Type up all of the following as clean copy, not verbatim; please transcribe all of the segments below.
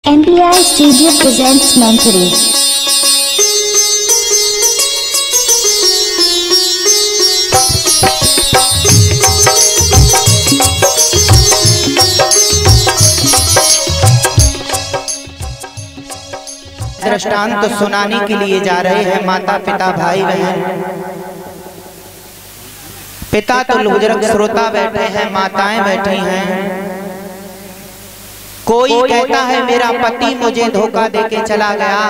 MPI Studio presents Mentally. दृष्टांत सुनाने के लिए जा रहे हैं माता पिता भाई बहन। पिता तो बुजुर्ग श्रोता बैठे हैं, माताएं बैठी हैं। कोई कहता है मेरा पति मुझे धोखा देके चला गया,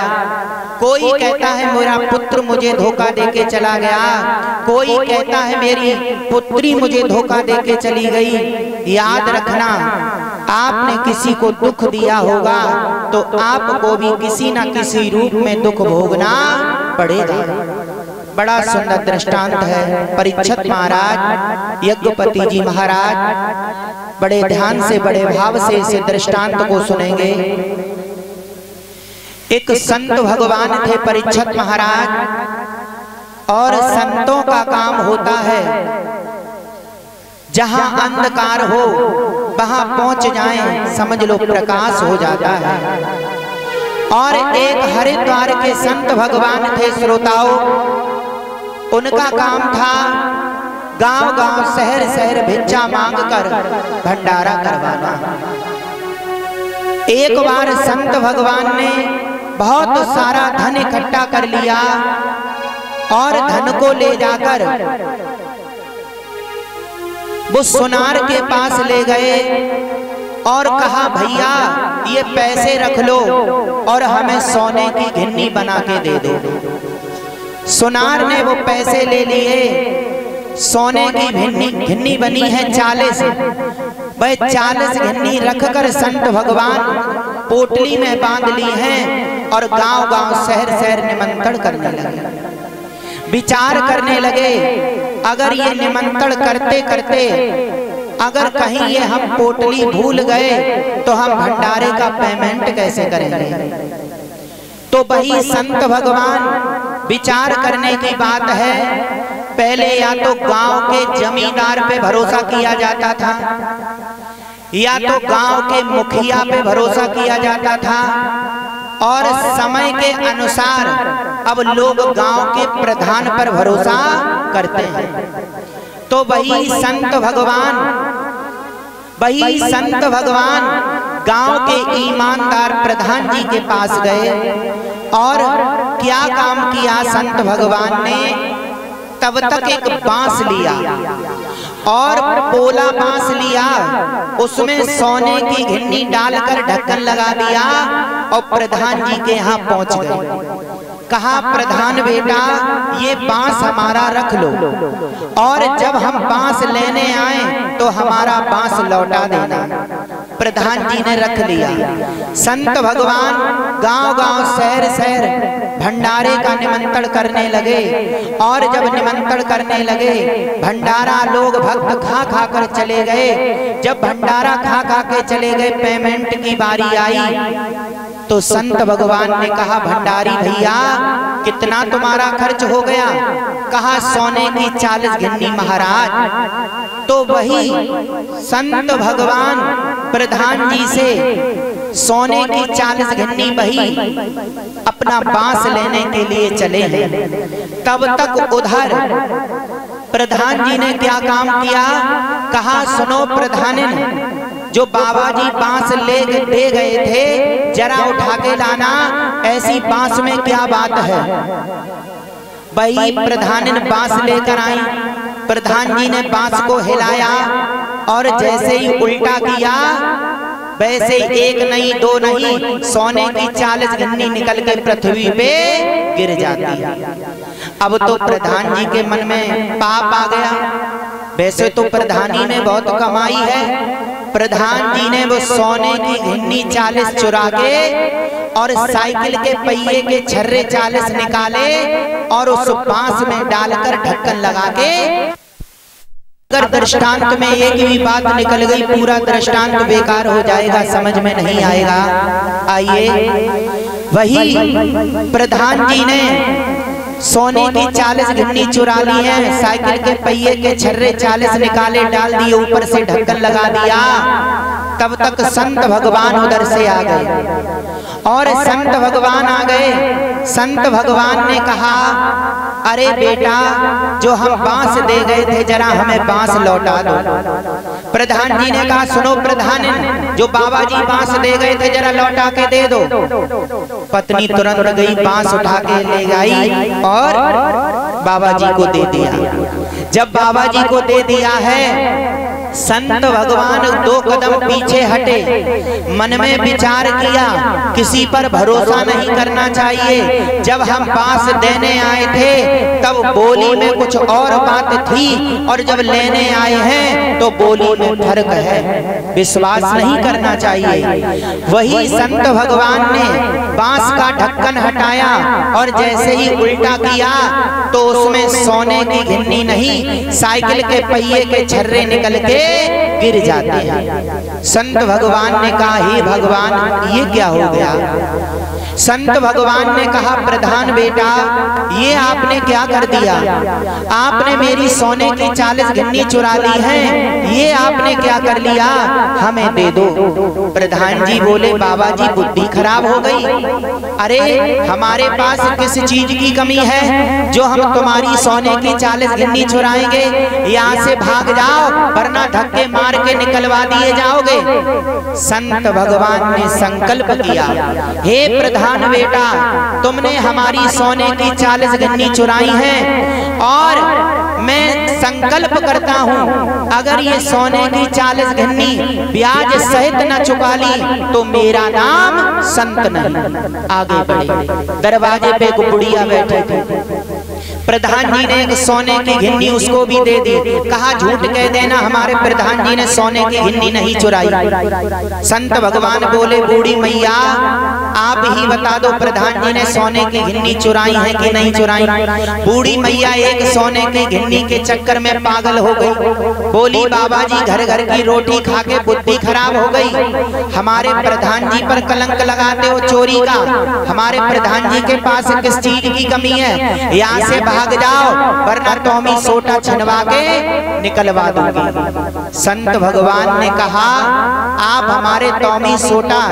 कोई कहता है मेरा पुत्र मुझे धोखा देके चला गया, कोई कहता है मेरी पुत्री मुझे धोखा देके चली गई। याद रखना, आपने किसी को दुख दिया होगा तो आपको भी किसी न किसी रूप में दुख भोगना पड़ेगा। बड़ा सुंदर दृष्टांत है। परीक्षित महाराज, यज्ञपति जी महाराज बड़े ध्यान से, बड़े भाव से इस दृष्टांत को सुनेंगे। एक संत भगवान थे परीक्षित महाराज, और संतों का काम होता है जहां अंधकार हो वहां पहुंच जाएं, समझ लो प्रकाश हो जाता है। और एक हरिद्वार के संत भगवान थे श्रोताओं, उनका काम था गांव गांव शहर शहर भिक्षा मांगकर भंडारा करवाना। एक बार संत भगवान ने बहुत सारा धन इकट्ठा कर लिया और धन को ले जाकर वो सुनार के पास ले गए और कहा भैया ये पैसे रख लो और हमें सोने की घिन्नी बना के दे दो। सुनार ने वो पैसे ले लिए, सोने की घिन्नी बनी है 40। वह 40 घिन्नी रखकर संत भगवान पोटली में बांध ली हैं और गांव गांव शहर शहर निमंत्रण करने लगे। विचार करने लगे, अगर ये निमंत्रण करते करते अगर कहीं ये हम पोटली भूल गए तो हम भंडारे का पेमेंट कैसे करेंगे। तो वही संत भगवान विचार करने की बात है। पहले या तो गांव के जमींदार पे भरोसा किया जाता था, या तो गांव के मुखिया पे भरोसा किया जाता था, और समय के अनुसार अब लोग गांव के प्रधान पर भरोसा करते हैं। तो वही संत भगवान गांव के ईमानदार प्रधान जी के पास गए। और क्या काम किया संत भगवान ने, तब तक एक बांस लिया और पोला बांस लिया, उसमें सोने की घिन्नी डालकर ढक्कन लगा दिया और प्रधान जी के यहाँ पहुंच गए। कहा प्रधान बेटा ये बांस हमारा रख लो, और जब हम बांस लेने आए तो हमारा बांस लौटा देना। प्रधान जी ने रख लिया। संत भगवान गांव गांव शहर शहर भंडारे का निमंत्रण करने लगे, और जब निमंत्रण करने लगे भंडारा लोग भक्त खा खा कर चले गए। जब भंडारा खा खा के चले गए, पेमेंट की बारी आई तो संत भगवान ने कहा भंडारी भैया कितना तुम्हारा खर्च हो गया। कहा सोने की 40 घिन्नी महाराज। तो वही संत भगवान प्रधान जी से सोने की 40 घिन्नी वही अपना बांस लेने के लिए चले हैं। तब तक उधर प्रधान जी ने क्या काम किया, कहा सुनो प्रधानिन, जो बाबा जी बांस दे गए थे जरा उठा के लाना, ऐसी बांस में क्या बात है। वही प्रधानिन बांस लेकर आई। प्रधान जी ने बांस को हिलाया और जैसे ही उल्टा किया वैसे एक नहीं दो नहीं, सोने की 40 घिन्नी निकल के पृथ्वी पे गिर जाती है। अब तो प्रधान जी के मन में पाप आ गया। वैसे तो प्रधानी में बहुत कमाई है, प्रधान जी ने वो सोने की घिन्नी 40 चुरा के और साइकिल के पहिए के छर्रे 40 निकाले और उस बांस में डालकर ढक्कन लगा के। अगर दृष्टांत में एक भी बात निकल गई पूरा दृष्टांत बेकार हो जाएगा, समझ में नहीं आएगा। आइए, वही प्रधान जी ने सोने की 40 घिन्नी चुरा ली है, साइकिल के पहिए के छर्रे 40 निकाले, डाल दिए, ऊपर से ढक्कन लगा दिया। तब तक संत भगवान उधर से आ गए और संत भगवान आ गए। संत भगवान ने कहा, अरे बेटा, जो हम बांस दे गए थे जरा हमें बांस लौटा दो। प्रधान जी ने कहा, सुनो प्रधान, जो बाबा जी बांस दे गए थे जरा लौटा के दे दो। पत्नी तुरंत गई, बांस उठा के ले गई और बाबा जी को दे दिया। जब बाबा जी को दे दिया है, संत भगवान 2 कदम पीछे हटे, मन में विचार किया किसी पर भरोसा नहीं करना चाहिए। जब हम बांस देने आए थे तब बोली में कुछ और बात थी और जब लेने आए हैं तो बोली में फर्क है, विश्वास नहीं करना चाहिए। वही संत भगवान ने बांस का ढक्कन हटाया और जैसे ही उल्टा किया तो उसमें सोने की घिन्नी नहीं, साइकिल के पहिए के छर्रे निकल के गिर जाते हैं। संत भगवान ने कहा, हे भगवान, ये क्या हो गया? संत भगवान ने कहा, प्रधान बेटा, ये आपने क्या कर दिया? आपने मेरी सोने की 40 घिन्नी चुरा ली है, ये आपने क्या कर लिया? हमें दे दो। प्रधान जी बोले, बाबा जी बुद्धि खराब हो गई। अरे हमारे पास किस चीज की कमी है जो हम तुम्हारी सोने की 40 घिन्नी चुराएंगे? यहाँ से भाग जाओ वरना धक्के मार के निकलवा दिए जाओगे। संत भगवान ने संकल्प किया, हे प्रधान बेटा, तुमने हमारी सोने की 40 घिन्नी चुराई है और मैं संकल्प करता हूँ अगर ये सोने की 40 घिन्नी ब्याज सहित न चुका ली तो मेरा नाम संत नहीं। आगे बढ़े, दरवाजे पे एक बुढ़िया बैठे थे। प्रधान जी ने एक सोने की घिन्नी उसको भी दे दी। कहा, झूठ कह देना, हमारे प्रधान जी ने सोने की घिन्नी नहीं चुराई। संत भगवान बोले, बूढ़ी मैया आप ही बता दो, प्रधान जी ने सोने की घिन्नी चुराई है कि नहीं चुराई? बूढ़ी मैया एक सोने की घिन्नी के चक्कर में पागल हो गई। बोली, बाबा जी घर घर की रोटी खा के बुद्धि खराब हो गई। हमारे प्रधान जी पर कलंक लगाते हो चोरी का। हमारे प्रधान जी के पास किस चीज की कमी है? यहाँ से भाग जाओ वरना टॉमी सोटा छिनवा के निकलवा दूंगी। संत भगवान ने कहा, आप हमारे टॉमी सोटा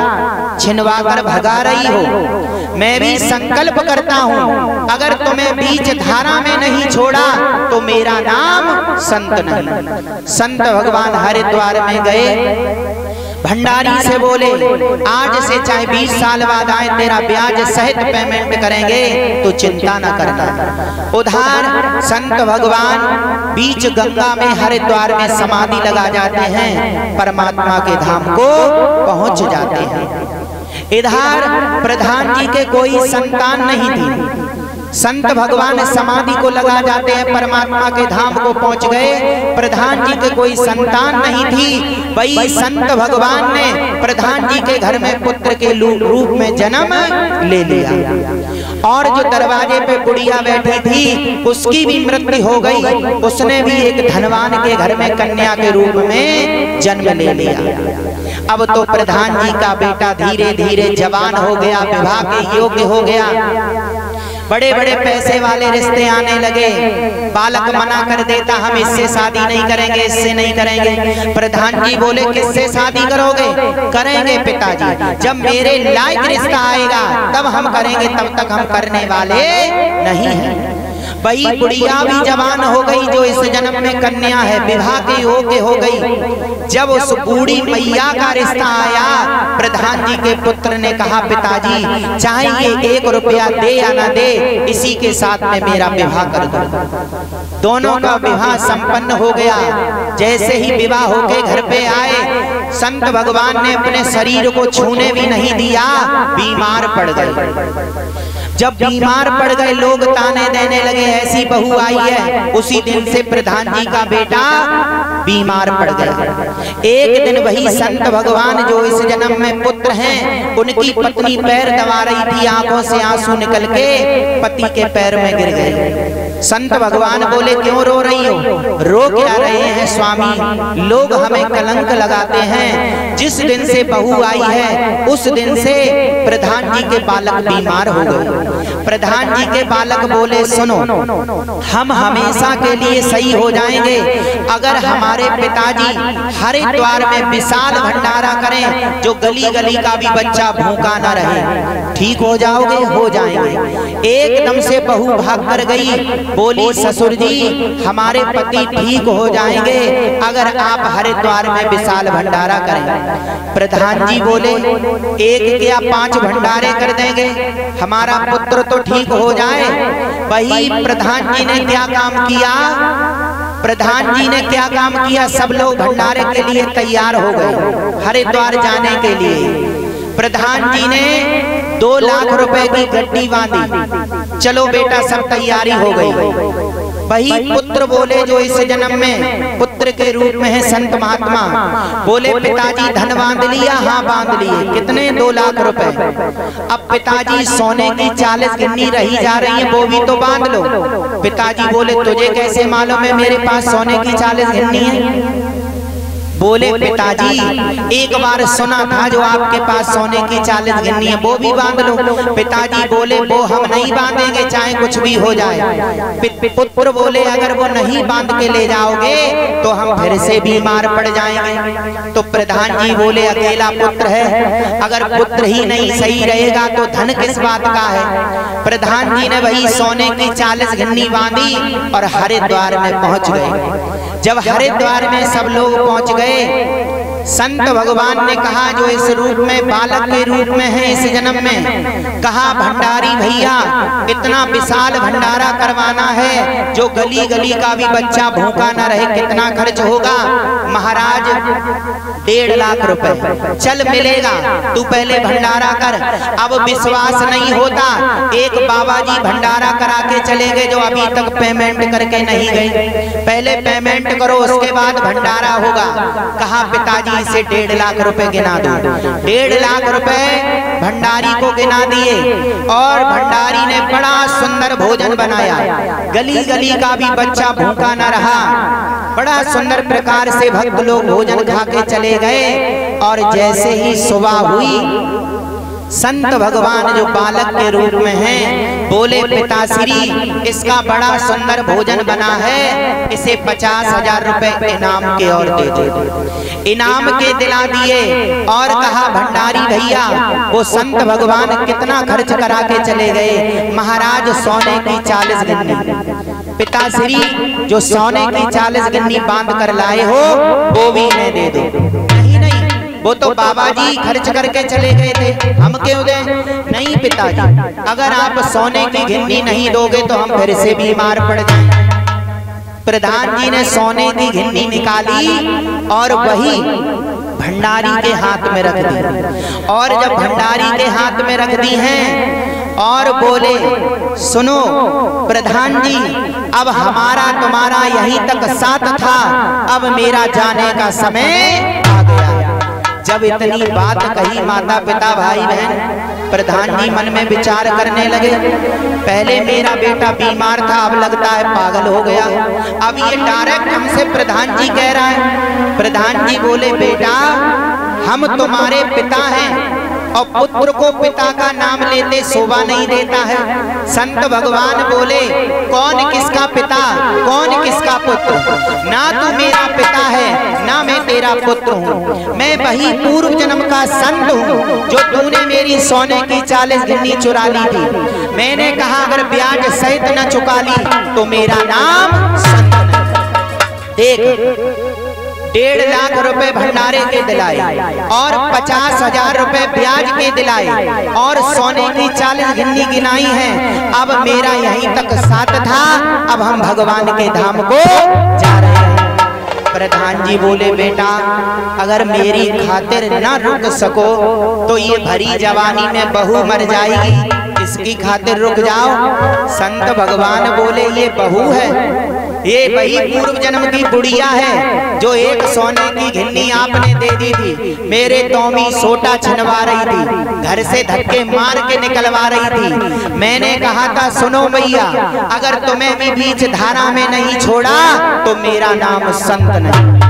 छिनवा कर भगा रही हो, मैं भी संकल्प करता हूँ अगर तुम्हें बीच धारा में नहीं छोड़ा तो मेरा नाम संत नहीं। संत भगवान हरिद्वार में गए, भंडारी से बोले, आज से चाहे 20 साल बाद आए तेरा ब्याज सहित पेमेंट करेंगे, तो चिंता न करना। उधार संत भगवान बीच गंगा में हरिद्वार में समाधि लगा जाते हैं, परमात्मा के धाम को पहुंच जाते हैं। इधर प्रधान जी के कोई संतान नहीं थी। संत भगवान समाधि को लगा जाते हैं, परमात्मा के धाम को पहुंच गए। प्रधान जी के कोई संतान नहीं थी। वही संत भगवान ने प्रधान जी के घर में पुत्र के रूप में जन्म ले लिया और जो दरवाजे पे बुढ़िया बैठी थी उसकी भी मृत्यु हो गई। उसने भी एक धनवान के घर में कन्या के रूप में जन्म ले लिया। अब तो प्रधान जी का बेटा धीरे धीरे जवान हो गया, विवाह के योग्य हो गया। बड़े बड़े पैसे वाले रिश्ते आने लगे। बालक मना कर देता, हम इससे शादी नहीं करेंगे, इससे नहीं करेंगे। प्रधान जी बोले, किससे शादी करोगे? करेंगे पिताजी, जब मेरे लायक रिश्ता आएगा तब हम करेंगे, तब तक हम करने वाले नहीं हैं। वही बुढ़िया भी जवान हो गई जो इस जन्म में कन्या है, विवाह के योग्य हो गई। जब उस बूढ़ी मैया का रिश्ता आया, प्रधान जी के पुत्र ने कहा, पिताजी चाहे ये 1 रुपया दे या ना दे, इसी के साथ में मेरा विवाह कर दो। दोनों का विवाह संपन्न हो गया। जैसे ही विवाह होके घर पे आए, संत भगवान ने अपने शरीर को छूने भी नहीं दिया, बीमार पड़ गए। जब बीमार पड़ गए लोग ताने देने लगे, ऐसी बहू आई है। उसी दिन से प्रधान जी का बेटा बीमार पड़ गया। एक दिन वही संत भगवान जो इस जन्म में पुत्र हैं, उनकी पत्नी पैर दबा रही थी, आंखों से आंसू निकल के पति के पैर में गिर गए। संत भगवान बोले क्यों रो रही हो? रो क्या रहे हैं स्वामी? लोग हमें कलंक लगाते हैं। जिस दिन से बहू आई है उस दिन से प्रधान जी के बालक बीमार हो गए। प्रधान जी के बालक बोले सुनो, हम हमेशा के लिए सही हो जाएंगे अगर हमारे पिताजी हरिद्वार में विशाल भंडारा करें, जो गली गली का भी बच्चा भूखा न रहे। ठीक हो जाओगे? हो जाएंगे। एकदम से बहू भाग कर गई, बोली ससुर जी हमारे पति ठीक हो जाएंगे अगर आप हरिद्वार में विशाल भंडारा करें। प्रधान जी बोले एक क्या 5 भंडारे कर देंगे, हमारा पुत्र तो ठीक हो जाए। वही प्रधान जी ने क्या काम किया? प्रधान जी ने क्या काम किया? सब लोग भंडारे के लिए तैयार हो गए हरिद्वार जाने के लिए। प्रधान जी ने 2 लाख रुपए की गड्डी बांधी, चलो बेटा सब तैयारी हो गई। वही पुत्र बोले जो इस जन्म में पुत्र के रूप में है संत महात्मा, बोले पिताजी धन बांध लिया? हाँ बांध लिए। कितने? 2 लाख रुपए। अब पिताजी सोने की 40 गिन्नी रही जा रही है, वो भी तो बांध लो। पिताजी बोले तुझे कैसे मालूम है मेरे पास सोने की 40 गिन्नी है? बोले पिताजी एक बार सुना था जो आपके पास सोने की 40 गिन्नी है, वो भी बांध लो। पिताजी बोले वो हम नहीं बांधेंगे चाहे कुछ भी हो जाए। पुत्र बोले अगर वो नहीं बांध के ले जाओगे तो हम फिर से बीमार पड़ जाएंगे। तो प्रधान जी बोले अकेला पुत्र है, अगर पुत्र ही नहीं सही रहेगा तो धन किस बात का है। प्रधान जी ने वही सोने की 40 गिन्नी बांधी और हरिद्वार में पहुंच गए। जब हरिद्वार में सब लोग पहुंच गए, संत भगवान ने कहा जो इस रूप में बालक के रूप में है इस जन्म में, कहा भंडारी भैया इतना विशाल भंडारा करवाना है जो गली गली का भी बच्चा भूखा न रहे, कितना खर्च होगा? महाराज 1.5 लाख रुपए। चल मिलेगा, तू पहले भंडारा कर। अब विश्वास नहीं होता, एक बाबा जी भंडारा करा के चले गए जो अभी तक पेमेंट करके नहीं गए। पहले पेमेंट करो उसके बाद भंडारा होगा। कहा पिताजी इसे 1.5 लाख रुपए गिना दो। 1.5 लाख रुपए भंडारी को गिना दिए और भंडारी ने बड़ा सुंदर भोजन बनाया। गली गली का भी बच्चा भूखा न रहा। बड़ा सुंदर प्रकार से भक्त लोग भोजन खा के चले गए। और जैसे ही सुबह हुई, संत भगवान जो बालक के रूप में हैं बोले पिताश्री इसका बड़ा सुंदर भोजन बना है, इसे 50,000 रुपए इनाम के और दे दो। इनाम के दिला दिए और कहा भंडारी भैया वो संत भगवान कितना खर्च करा के चले गए? महाराज सोने की 40 गिन्नी। पिताश्री जो सोने की 40 गिन्नी बांध कर लाए हो वो भी इन्हें दे दो। वो तो बाबा जी खर्च करके चले गए थे, हम क्यों दें? नहीं पिताजी, अगर आप सोने की गिन्नी नहीं दोगे तो हम फिर से बीमार पड़ जाएंगे। प्रधान जी ने सोने की गिन्नी निकाली और वही भंडारी के हाथ में रख दी। और जब भंडारी के हाथ में रख दी हैं और बोले सुनो प्रधान जी अब हमारा तुम्हारा यहीं तक साथ था, अब मेरा जाने का समय आ गया। जब इतनी बात कही माता पिता भाई बहन, प्रधान जी मन में विचार करने लगे, पहले मेरा बेटा बीमार था अब लगता है पागल हो गया, अब ये डायरेक्ट हमसे प्रधान जी कह रहा है। प्रधान जी बोले बेटा हम तुम्हारे पिता हैं और पुत्र को पिता का नाम लेते शोभा नहीं देता है। संत भगवान बोले कौन किसका पिता कौन किसका पुत्र? ना तू मेरा पिता है ना मैं तेरा पुत्र हूँ, मैं वही पूर्व जन्म का संत हूँ जो तूने मेरी सोने की 40 गिन्नी चुरा ली थी। मैंने कहा अगर ब्याज सहित न चुका ली तो मेरा नाम संत। देख 1.5 लाख रुपए भंडारे के दिलाए और 50,000 रुपए ब्याज के दिलाए और सोने की 40 गिन्नी गिनाई है। अब मेरा यहीं तक साथ था, अब हम भगवान के धाम को जा रहे हैं। प्रधान जी बोले बेटा अगर मेरी खातिर न रुक सको तो ये भरी जवानी में बहू मर जाएगी, इसकी खातिर रुक जाओ। संत भगवान बोले ये बहू है, ये वही पूर्व जन्म की बुढ़िया है जो एक सोने की घिन्नी आपने दे दी थी। मेरे तौमी सोटा छनवा रही थी, घर से धक्के मार के निकलवा रही थी। मैंने कहा था सुनो भैया, अगर तुम्हें भी बीच धारा में नहीं छोड़ा तो मेरा नाम संत नहीं।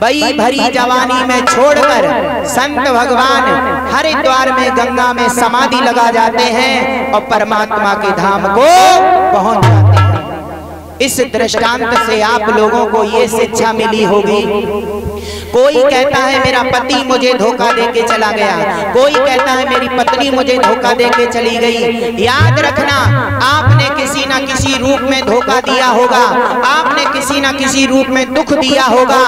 बई भरी जवानी में छोड़कर संत भगवान हरिद्वार में गंगा में समाधि लगा जाते हैं और परमात्मा के धाम को पहुंच जाते हैं। इस दृष्टांत से आप लोगों को ये शिक्षा मिली होगी। कोई कहता है मेरा पति मुझे धोखा देके चला गया, कोई कहता है मेरी पत्नी मुझे धोखा देके चली गई। याद रखना, आपने किसी ना किसी रूप में धोखा दिया होगा, आपने किसी ना किसी रूप में दुख दिया होगा,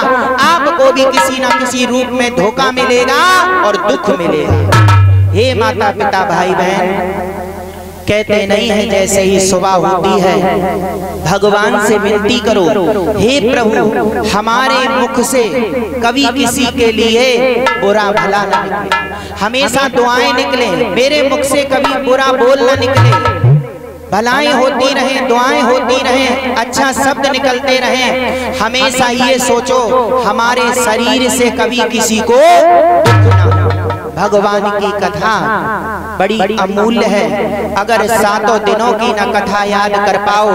आपको भी किसी ना किसी रूप में धोखा मिलेगा और दुख मिलेगा। हे माता पिता भाई बहन, कहते नहीं है जैसे ही सुबह होती है भगवान से विनती करो, हे प्रभु हमारे मुख से कभी किसी के लिए बुरा भला न निकले, हमेशा दुआएं निकले, मेरे मुख से कभी बुरा बोल न निकले, भलाएं होती रहें, दुआएं होती रहें, अच्छा शब्द निकलते रहें। हमेशा ये सोचो हमारे शरीर से कभी किसी को दुख ना हो। भगवान की कथा बड़ी अमूल्य है। अगर 7 दिनों की न कथा याद कर पाओ,